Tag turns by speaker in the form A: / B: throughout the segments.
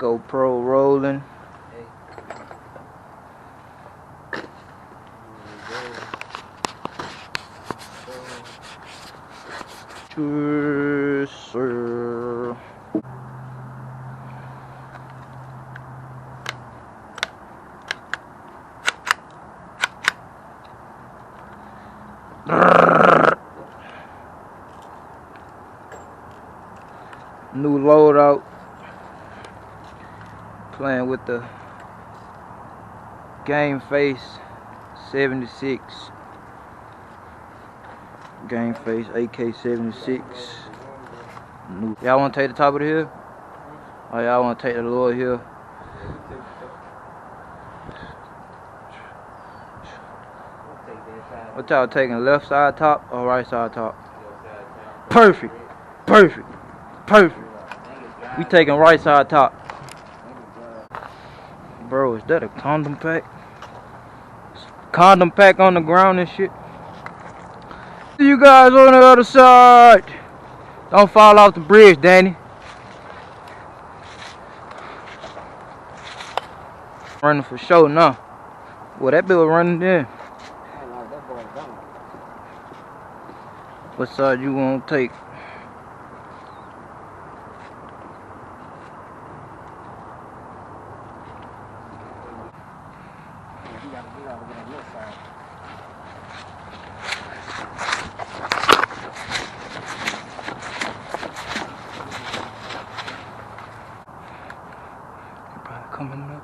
A: GoPro rolling. Yes, sir. New loadout. Playing with the Game Face 76. Game Face AK-76. Y'all want to take the top of the hill? Oh, y'all want to take the lower hill? What y'all taking? Left side top or right side top? Perfect. Perfect. Perfect. We taking right side top. Bro, is that a condom pack? Condom pack on the ground and shit. See you guys on the other side. Don't fall off the bridge, Danny. Running for sure now. Well, that bill running there. What side you want to take? Probably coming up.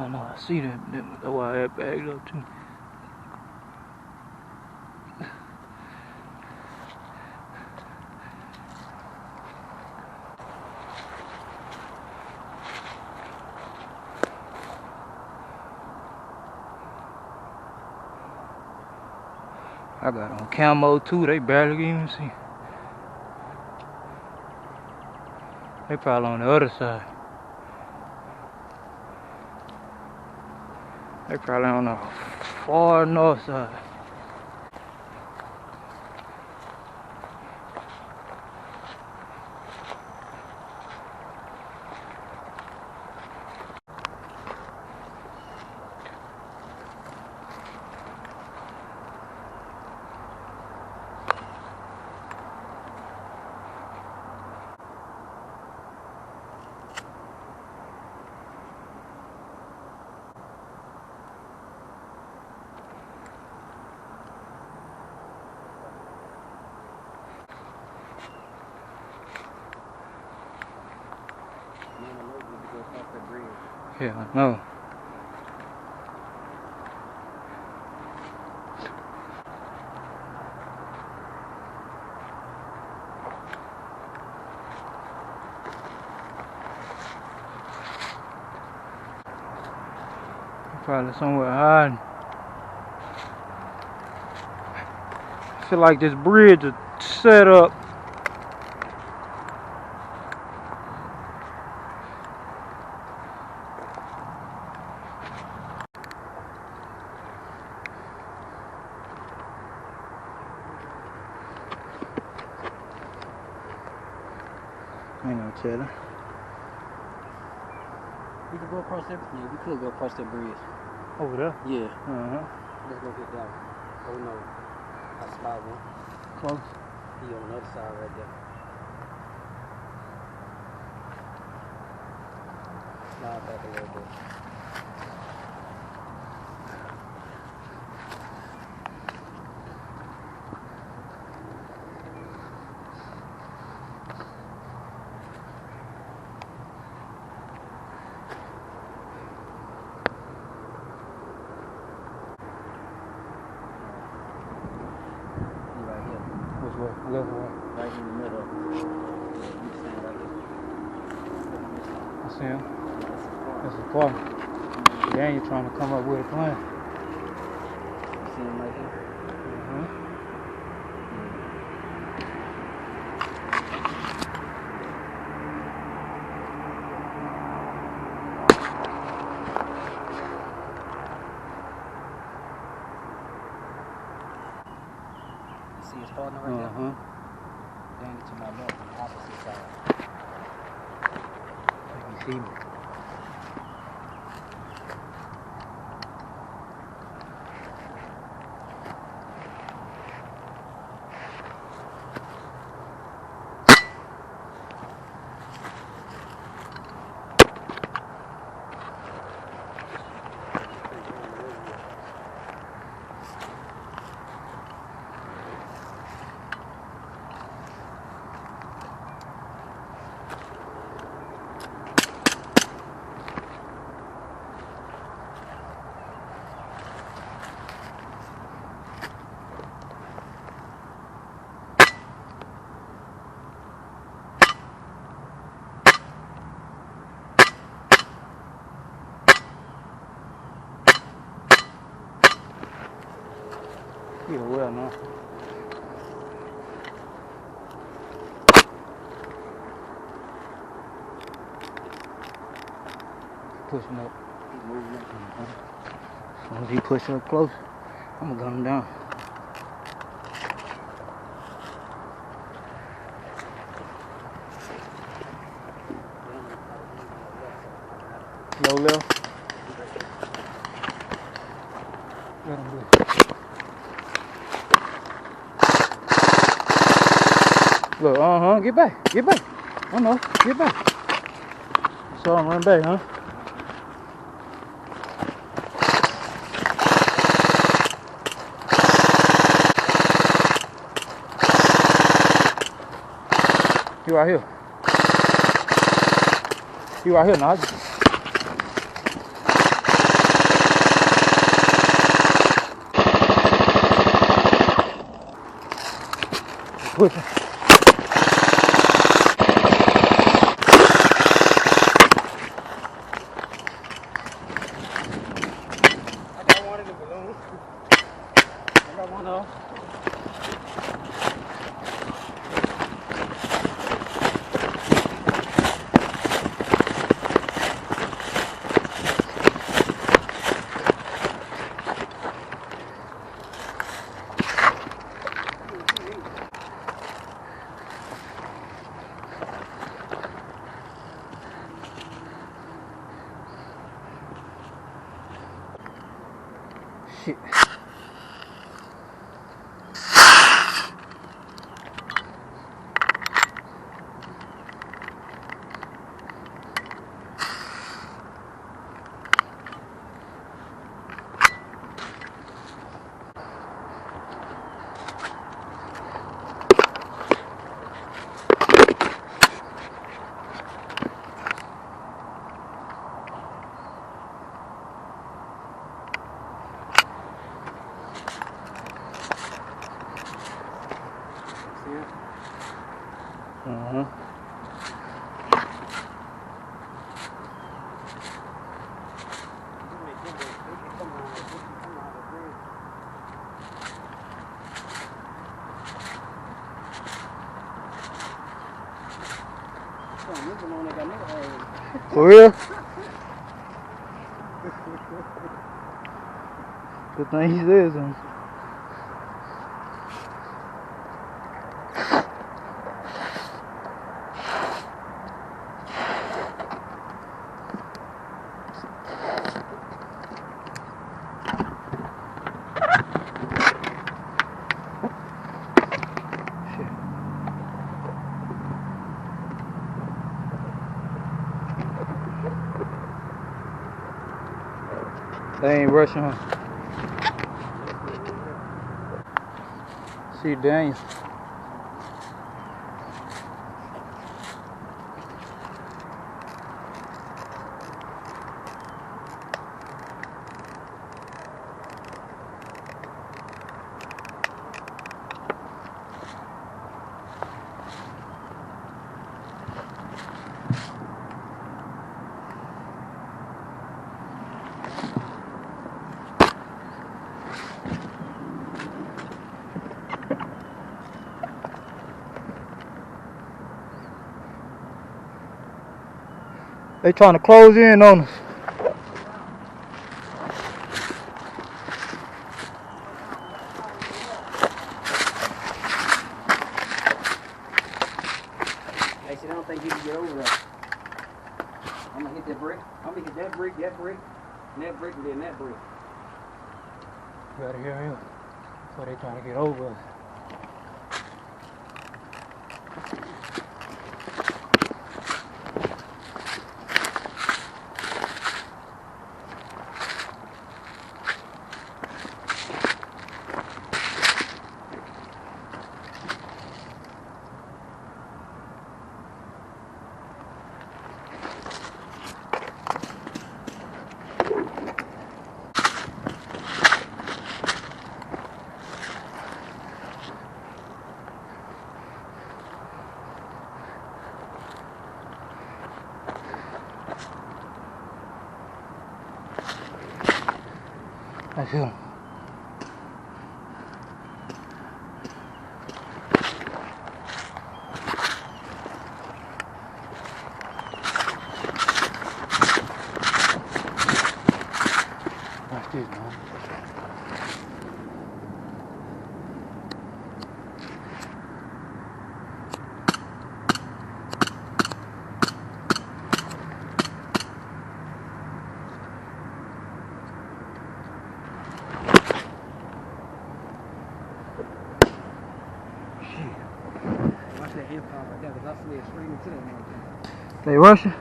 A: I know, I see that. That's why I had bagged up too. I got on camo too, they barely can even see. They probably on the other side. They probably on the far north side. Yeah, I know. Probably somewhere hiding. I feel like this bridge is set up. Ain't no telling.
B: We could go across that. Yeah, we could go across that bridge.
A: Over there?
B: Yeah.
A: Let's
B: go get that one. Oh no, I spot one.
A: Close.
B: He on the other side right there. Slide back a little bit.
A: Left one.
B: Right in the middle. Yeah, you stand right here.
A: I see him. That's a problem. Daniel trying to come up with a plan.
B: see him right here? You see his partner right there? Danny to my left, on the opposite side.
A: You can see me. Yeah, well, no. Pushing up.
B: He's moving up.
A: As soon as he push up close, I'm gonna gun him down. Low left. Let him do it. Look, get back, get back. I know, get back. Saw him run back, huh? He right here. He right here now. Push him.
B: I got one in the balloon. I got one off.
A: Shit.
B: See it?
A: For real? Good thing he said something. They ain't rushing her. See Daniel. They trying to close in on us.
B: They said, I don't think you can get over that. I'm gonna hit that brick. I'm gonna hit that brick, and then that brick.
A: Better hear him. So they trying to get over us. That's him. Watch this, man.
B: Watch that impact right there, because I slid straight into that motherfucker.
A: They rushing?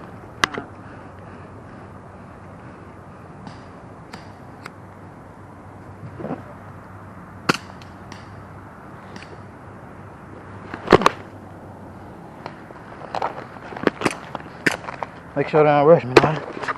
A: Make sure they don't rush me, man.